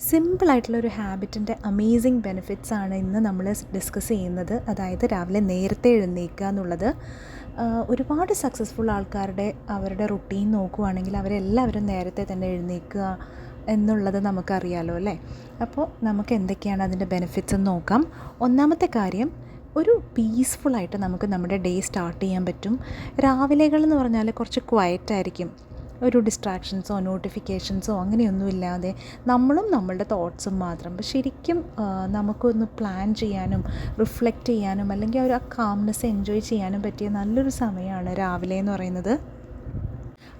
സിമ്പിളായിട്ടുള്ളൊരു ഹാബിറ്റിൻ്റെ amazing benefits ആണ് ഇന്ന് നമ്മൾ ഡിസ്കസ് ചെയ്യുന്നത്. അതായത് രാവിലെ നേരത്തെ എഴുന്നേൽക്കുക എന്നുള്ളത്. ഒരുപാട് സക്സസ്ഫുൾ ആൾക്കാരുടെ അവരുടെ റുട്ടീൻ നോക്കുവാണെങ്കിൽ അവരെല്ലാവരും നേരത്തെ തന്നെ എഴുന്നേൽക്കുക എന്നുള്ളത് നമുക്കറിയാലോ അല്ലേ. അപ്പോൾ നമുക്ക് എന്തൊക്കെയാണ് അതിൻ്റെ ബെനിഫിറ്റ്സ് എന്ന് നോക്കാം. ഒന്നാമത്തെ കാര്യം, ഒരു പീസ്ഫുള്ളായിട്ട് നമുക്ക് നമ്മുടെ ഡേ സ്റ്റാർട്ട് ചെയ്യാൻ പറ്റും. രാവിലെകൾ എന്ന് പറഞ്ഞാൽ കുറച്ച് ക്വയറ്റായിരിക്കും. ഒരു ഡിസ്ട്രാക്ഷൻസോ നോട്ടിഫിക്കേഷൻസോ അങ്ങനെയൊന്നുമില്ലാതെ നമ്മളും നമ്മളുടെ തോട്ട്സും മാത്രം. അപ്പോൾ ശരിക്കും നമുക്കൊന്ന് പ്ലാൻ ചെയ്യാനും റിഫ്ലക്റ്റ് ചെയ്യാനും അല്ലെങ്കിൽ ആ കാംനെസ് എൻജോയ് ചെയ്യാനും പറ്റിയ നല്ലൊരു സമയമാണ് രാവിലെ എന്ന് പറയുന്നത്.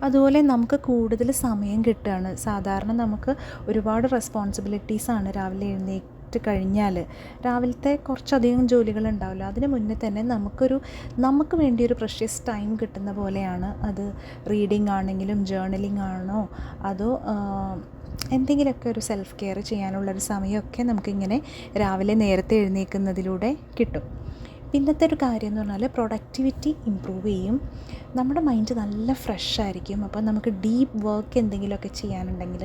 അതുപോലെ നമുക്ക് കൂടുതൽ സമയം കിട്ടുകയാണ്. സാധാരണ നമുക്ക് ഒരുപാട് റെസ്പോൺസിബിലിറ്റീസാണ് രാവിലെ എഴുന്നേറ്റ് കഴിഞ്ഞാൽ. രാവിലത്തെ കുറച്ചധികം ജോലികളുണ്ടാവില്ല. അതിന് മുന്നേ തന്നെ നമുക്ക് വേണ്ടിയൊരു പ്രഷ്യസ് ടൈം കിട്ടുന്ന പോലെയാണ് അത്. റീഡിങ് ആണെങ്കിലും ജേർണലിംഗ് ആണോ അതോ എന്തെങ്കിലുമൊക്കെ ഒരു സെൽഫ് കെയർ ചെയ്യാനുള്ളൊരു സമയമൊക്കെ നമുക്കിങ്ങനെ രാവിലെ നേരത്തെ എഴുന്നേൽക്കുന്നതിലൂടെ കിട്ടും. പിന്നത്തെ ഒരു കാര്യം എന്ന് പറഞ്ഞാൽ പ്രൊഡക്ടിവിറ്റി ഇമ്പ്രൂവ് ചെയ്യും. നമ്മുടെ മൈൻഡ് നല്ല ഫ്രഷ് ആയിരിക്കും. അപ്പോൾ നമുക്ക് ഡീപ്പ് വർക്ക് എന്തെങ്കിലുമൊക്കെ ചെയ്യാനുണ്ടെങ്കിൽ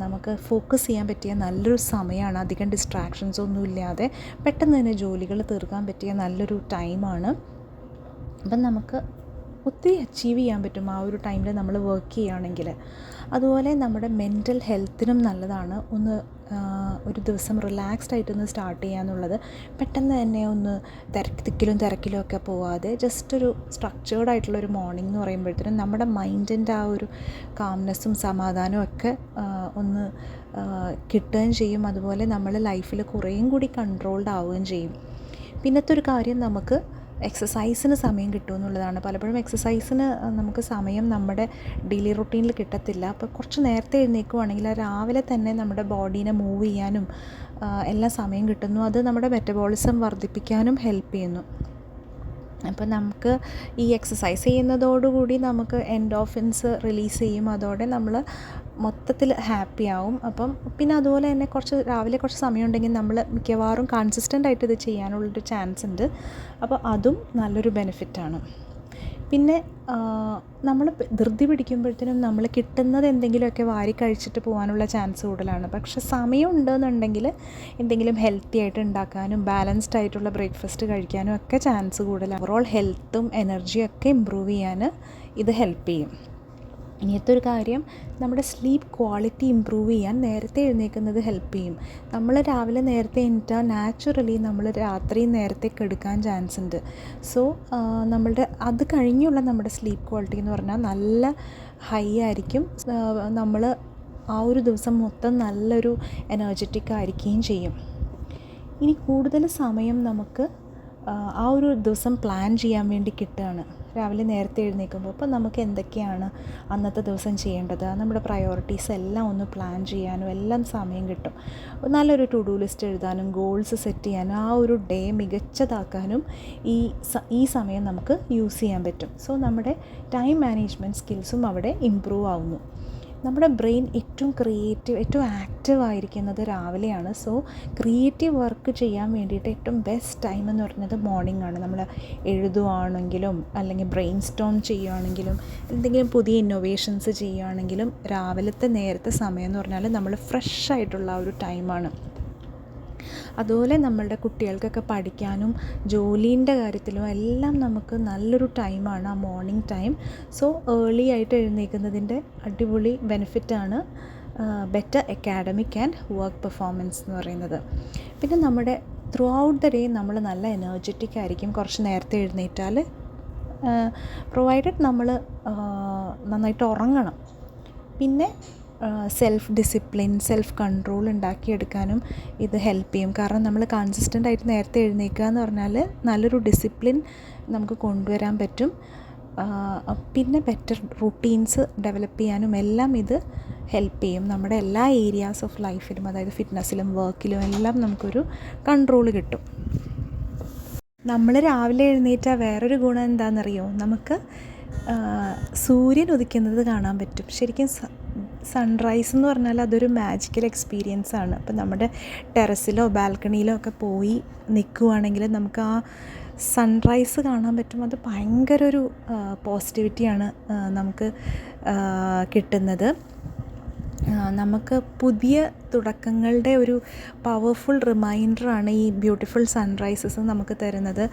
നമുക്ക് ഫോക്കസ് ചെയ്യാൻ പറ്റിയ നല്ലൊരു സമയമാണ്. അധികം ഡിസ്ട്രാക്ഷൻസ് ഒന്നും ഇല്ലാതെ പെട്ടെന്ന് തന്നെ ജോലികൾ തീർക്കാൻ പറ്റിയ നല്ലൊരു ടൈമാണ്. അപ്പം നമുക്ക് ഒത്തിരി അച്ചീവ് ചെയ്യാൻ പറ്റും ആ ഒരു ടൈമിൽ നമ്മൾ വർക്ക് ചെയ്യുകയാണെങ്കിൽ. അതുപോലെ നമ്മുടെ മെൻ്റൽ ഹെൽത്തിനും നല്ലതാണ് ഒരു ദിവസം റിലാക്സ്ഡ് ആയിട്ടൊന്ന് സ്റ്റാർട്ട് ചെയ്യാന്നുള്ളത്. പെട്ടെന്ന് തന്നെ ഒന്ന് തിക്കിലും ഒക്കെ പോവാതെ ജസ്റ്റ് ഒരു സ്ട്രക്ചേർഡ് ആയിട്ടുള്ളൊരു മോർണിംഗ് എന്ന് പറയുമ്പോഴത്തേനും നമ്മുടെ മൈൻഡിൻ്റെ ആ ഒരു കാംനെസ്സും സമാധാനവും ഒക്കെ ഒന്ന് കിട്ടുകയും ചെയ്യും. അതുപോലെ നമ്മൾ ലൈഫിൽ കുറേയും കൂടി കൺട്രോൾഡ് ആവുകയും ചെയ്യും. പിന്നത്തെ ഒരു കാര്യം, നമുക്ക് എക്സസൈസിന് സമയം കിട്ടുമെന്നുള്ളതാണ്. പലപ്പോഴും എക്സസൈസിന് നമുക്ക് സമയം നമ്മുടെ ഡെയിലി റുട്ടീനിൽ കിട്ടത്തില്ല. അപ്പോൾ കുറച്ച് നേരത്തെ എഴുന്നേൽക്കുവാണെങ്കിൽ രാവിലെ തന്നെ നമ്മുടെ ബോഡീനെ മൂവ് ചെയ്യാനും എല്ലാം സമയം കിട്ടുന്നു. അത് നമ്മുടെ മെറ്റബോളിസം വർദ്ധിപ്പിക്കാനും ഹെൽപ്പ് ചെയ്യുന്നു. അപ്പോൾ നമുക്ക് ഈ എക്സസൈസ് ചെയ്യുന്നതോടുകൂടി നമുക്ക് എൻഡോർഫിൻസ് റിലീസ് ചെയ്യും. അതോടെ നമ്മൾ മൊത്തത്തിൽ ഹാപ്പി ആവും. അപ്പം പിന്നെ അതുപോലെ തന്നെ രാവിലെ കുറച്ച് സമയം ഉണ്ടെങ്കിൽ നമ്മൾ മിക്കവാറും കൺസിസ്റ്റൻ്റ് ആയിട്ട് ഇത് ചെയ്യാനുള്ളൊരു ചാൻസ് ഉണ്ട്. അപ്പോൾ അതും നല്ലൊരു ബെനിഫിറ്റാണ്. പിന്നെ നമ്മൾ ധൃതി പിടിക്കുമ്പോഴത്തേനും നമ്മൾ കിട്ടുന്നത് എന്തെങ്കിലുമൊക്കെ വാരി കഴിച്ചിട്ട് പോകാനുള്ള ചാൻസ് കൂടുതലാണ്. പക്ഷെ സമയം ഉണ്ടെന്നുണ്ടെങ്കിൽ എന്തെങ്കിലും ഹെൽത്തി ആയിട്ട് ഉണ്ടാക്കാനും ബാലൻസ്ഡ് ആയിട്ടുള്ള ബ്രേക്ക്ഫാസ്റ്റ് കഴിക്കാനും ഒക്കെ ചാൻസ് കൂടുതലാണ്. ഓവറോൾ ഹെൽത്തും എനർജിയും ഒക്കെ ഇമ്പ്രൂവ് ചെയ്യാൻ ഇത് ഹെൽപ്പ് ചെയ്യും. ഇനിയത്തെ ഒരു കാര്യം, നമ്മുടെ സ്ലീപ്പ് ക്വാളിറ്റി ഇമ്പ്രൂവ് ചെയ്യാൻ നേരത്തെ എഴുന്നേൽക്കുന്നത് ഹെൽപ്പ് ചെയ്യും. നമ്മൾ രാവിലെ നേരത്തെ എണീറ്റാൽ നാച്ചുറലി നമ്മൾ രാത്രി നേരത്തെ കെടുക്കാൻ ചാൻസ് ഉണ്ട്. സോ അത് കഴിഞ്ഞുള്ള നമ്മുടെ സ്ലീപ്പ് ക്വാളിറ്റി എന്ന് പറഞ്ഞാൽ നല്ല ഹൈ ആയിരിക്കും. നമ്മൾ ആ ഒരു ദിവസം മൊത്തം നല്ലൊരു എനർജറ്റിക് ആയിരിക്കുകയും ചെയ്യും. ഇനി കൂടുതൽ സമയം നമുക്ക് ആ ഒരു ദിവസം പ്ലാൻ ചെയ്യാൻ വേണ്ടി കിട്ടുകയാണ് രാവിലെ നേരത്തെ എഴുന്നേൽക്കുമ്പോൾ. അപ്പോൾ നമുക്ക് എന്തൊക്കെയാണ് അന്നത്തെ ദിവസം ചെയ്യേണ്ടത്, നമ്മുടെ പ്രയോറിറ്റീസ് എല്ലാം ഒന്ന് പ്ലാൻ ചെയ്യാനും എല്ലാം സമയം കിട്ടും. നല്ലൊരു ടു ഡു ലിസ്റ്റ് എഴുതാനും ഗോൾസ് സെറ്റ് ചെയ്യാനും ആ ഒരു ഡേ മികച്ചതാക്കാനും ഈ സമയം നമുക്ക് യൂസ് ചെയ്യാൻ പറ്റും. സോ നമ്മുടെ ടൈം മാനേജ്മെൻറ്റ് സ്കിൽസും അവിടെ ഇമ്പ്രൂവ് ആവുന്നു. നമ്മുടെ ബ്രെയിൻ ഏറ്റവും ആക്റ്റീവ് ആയിരിക്കുന്നത് രാവിലെയാണ്. സോ ക്രിയേറ്റീവ് വർക്ക് ചെയ്യാൻ വേണ്ടിയിട്ട് ഏറ്റവും ബെസ്റ്റ് ടൈം എന്ന് പറയുന്നത് മോർണിംഗ് ആണ്. നമ്മൾ എഴുതുകയാണെങ്കിലും അല്ലെങ്കിൽ ബ്രെയിൻ സ്റ്റോം ചെയ്യുകയാണെങ്കിലും എന്തെങ്കിലും പുതിയ ഇന്നോവേഷൻസ് ചെയ്യുകയാണെങ്കിലും രാവിലത്തെ നേരത്തെ സമയം എന്ന് പറഞ്ഞാൽ നമ്മൾ ഫ്രഷ് ആയിട്ടുള്ള ഒരു ടൈമാണ്. അതുപോലെ നമ്മളുടെ കുട്ടികൾക്കൊക്കെ പഠിക്കാനും ജോലീൻ്റെ കാര്യത്തിലും എല്ലാം നമുക്ക് നല്ലൊരു ടൈമാണ് ആ മോർണിംഗ് ടൈം. സോ ഏർലി ആയിട്ട് എഴുന്നേൽക്കുന്നതിൻ്റെ അടിപൊളി ബെനിഫിറ്റാണ് better academic and work performance എന്ന് പറയുന്നത്. പിന്നെ നമ്മുടെ ത്രൂ ഔട്ട് ദ ഡേ നമ്മൾ നല്ല എനർജറ്റിക് ആയിരിക്കും കുറച്ച് നേരത്തെ എഴുന്നേറ്റാൽ, പ്രൊവൈഡഡ് നമ്മൾ നന്നായിട്ട് ഉറങ്ങണം. പിന്നെ സെൽഫ് ഡിസിപ്ലിൻ സെൽഫ് കൺട്രോൾ ഉണ്ടാക്കിയെടുക്കാനും ഇത് ഹെൽപ്പ് ചെയ്യും. കാരണം നമ്മൾ കൺസിസ്റ്റൻ്റ് ആയിട്ട് നേരത്തെ എഴുന്നേൽക്കുക എന്ന് പറഞ്ഞാൽ നല്ലൊരു ഡിസിപ്ലിൻ നമുക്ക് കൊണ്ടുവരാൻ പറ്റും. പിന്നെ ബെറ്റർ റുട്ടീൻസ് ഡെവലപ്പ് ചെയ്യാനും എല്ലാം ഇത് ഹെൽപ്പ് ചെയ്യും. നമ്മുടെ എല്ലാ ഏരിയാസ് ഓഫ് ലൈഫിലും, അതായത് ഫിറ്റ്നസ്സിലും വർക്കിലും എല്ലാം നമുക്കൊരു കൺട്രോൾ കിട്ടും. നമ്മൾ രാവിലെ എഴുന്നേറ്റാൽ വേറൊരു ഗുണം എന്താണെന്നറിയോ? നമുക്ക് സൂര്യൻ ഉദിക്കുന്നത് കാണാൻ പറ്റും. ശരിക്കും സൺറൈസ് എന്ന് പറഞ്ഞാൽ അതൊരു മാജിക്കൽ എക്സ്പീരിയൻസ് ആണ്. അപ്പം നമ്മുടെ ടെറസിലോ ബാൽക്കണിയിലോ ഒക്കെ പോയി നിൽക്കുവാണെങ്കിൽ നമുക്ക് ആ സൺറൈസ് കാണാൻ പറ്റും. അത് ഭയങ്കര ഒരു പോസിറ്റിവിറ്റിയാണ് നമുക്ക് കിട്ടുന്നത്. നമുക്ക് പുതിയ തുടക്കങ്ങളുടെ ഒരു പവർഫുൾ റിമൈൻഡറാണ് ഈ ബ്യൂട്ടിഫുൾ സൺറൈസസ് നമുക്ക് തരുന്നത്.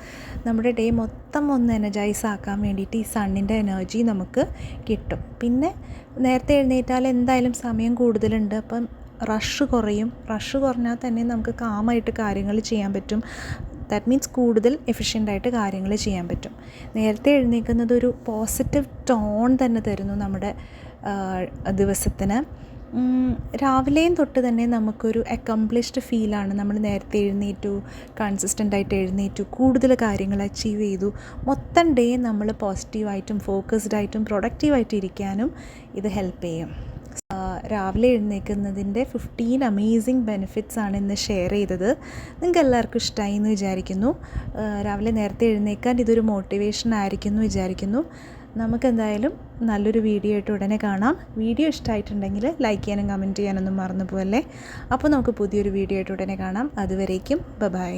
നമ്മുടെ ഡേ മൊത്തം ഒന്ന് എനർജൈസ് ആക്കാൻ വേണ്ടിയിട്ട് ഈ സണ്ണിൻ്റെ എനർജി നമുക്ക് കിട്ടും. പിന്നെ നേരത്തെ എഴുന്നേറ്റാൽ എന്തായാലും സമയം കൂടുതലുണ്ട്, അപ്പം റഷ് കുറയും. റഷ് കുറഞ്ഞാൽ തന്നെ നമുക്ക് കാമായിട്ട് കാര്യങ്ങൾ ചെയ്യാൻ പറ്റും. ദാറ്റ് മീൻസ് കൂടുതൽ എഫിഷ്യൻ്റായിട്ട് കാര്യങ്ങൾ ചെയ്യാൻ പറ്റും. നേരത്തെ എഴുന്നേൽക്കുന്നത് ഒരു പോസിറ്റീവ് ടോൺ തന്നെ തരുന്നു നമ്മുടെ ദിവസത്തിന്. രാവിലെയും തൊട്ട് തന്നെ നമുക്കൊരു അക്കംപ്ലിഷ്ഡ് ഫീലാണ്. നമ്മൾ നേരത്തെ എഴുന്നേറ്റു, കൺസിസ്റ്റൻ്റായിട്ട് എഴുന്നേറ്റു, കൂടുതൽ കാര്യങ്ങൾ അച്ചീവ് ചെയ്തു. മൊത്തം ഡേ നമ്മൾ പോസിറ്റീവായിട്ടും ഫോക്കസ്ഡായിട്ടും പ്രൊഡക്റ്റീവായിട്ട് ഇരിക്കാനും ഇത് ഹെൽപ്പ് ചെയ്യും. രാവിലെ എഴുന്നേൽക്കുന്നതിൻ്റെ 15 അമേസിങ് ബെനിഫിറ്റ്സ് ആണ് ഇന്ന് ഷെയർ ചെയ്തത്. നിങ്ങൾക്ക് എല്ലാവർക്കും ഇഷ്ടമായി എന്ന് വിചാരിക്കുന്നു. രാവിലെ നേരത്തെ എഴുന്നേൽക്കാൻ ഇതൊരു മോട്ടിവേഷൻ ആയിരിക്കും എന്ന് വിചാരിക്കുന്നു. നമുക്കെന്തായാലും നല്ലൊരു വീഡിയോ ആയിട്ട് ഉടനെ കാണാം. വീഡിയോ ഇഷ്ടമായിട്ടുണ്ടെങ്കിൽ ലൈക്ക് ചെയ്യാനും കമൻറ്റ് ചെയ്യാനൊന്നും മറന്നു പോകല്ലേ. അപ്പോൾ നമുക്ക് പുതിയൊരു വീഡിയോ ആയിട്ട് ഉടനെ കാണാം. അതുവരേക്കും ബൈ.